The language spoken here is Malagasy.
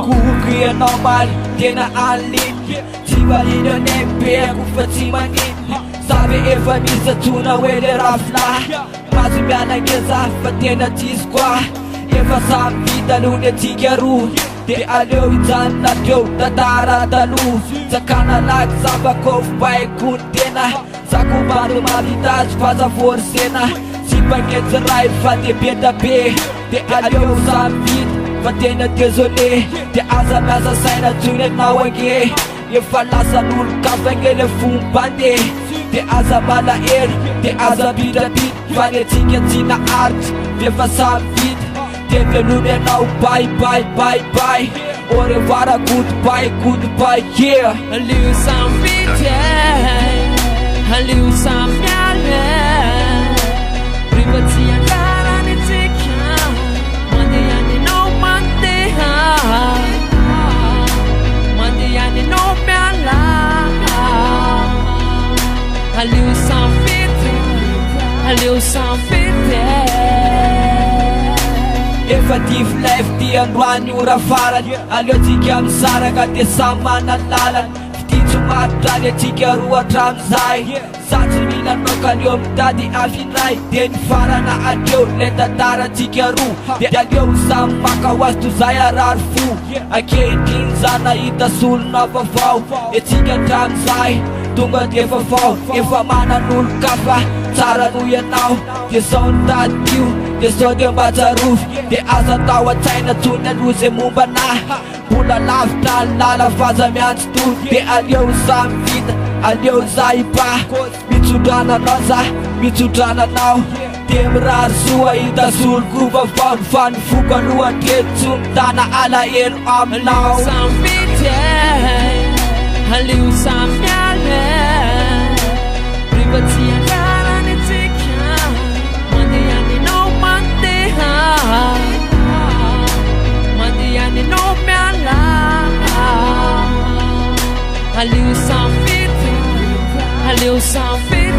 Kukianao maly tena an'liny tsy valina nembeko fa tsy magnino Savy efa misatona hoe le rafinahy Mazo mianangeza fa tena tsisy koa Efa samy vita aloha atsika roa De aleo hijanona teo tantara taloha Sakana laky zava-kofo baiko ny tena Zako maro mavitazy fa zavorisena Sy mpagnetsy ray fa de betabe De aleo samy vita fa tena désolé De aza miasa saina toy anao ange Efa lasan'olo kafagny le fombande De aza malahelo De aza bitapita Fa ny atsika tsy naharitra Defa samy vita De velony anao bye bye bye bye Au revoir goodbye yeah Alio samy vita Alio samy miala Riva tsy angarany tsika Mandeha ny anao mandeha Mandeha ny anao miala Alio samy vita Alio samy vita Efa divy life ty androany ora farany Aleo tsika misaraka de samy mana lalany Fititso marotrany atsika roa hatramizay Satsy milanao ka aleo mitady afinay De ny farana aleo le tantara tsika roa De aleo samy maka hoazy tozay arary fo Ankehitriny zana hita solona vaovao E tsika hatramizay tonga de vaovao Efa manan'olo kafa tsara noho ianao De zao ny tadio De zao de mba tsarovy De aza tao an-tsaina tsony aloha zay momba anahy Mbola lavitra ny lala faza miantso tony De aleo samy vita Aleo za ipa Mitsodrana anao za Mitsodrana anao De mirary soa hita soloko vaovao Fa ny foko aloha ndreto tsy mitana alahelo aminao Alio samy vita Alio samy miala Riva tsy angarany tsika Mandeha ny anao mandeha Mandeha ny anao miala Alio samy vita Alio samy vita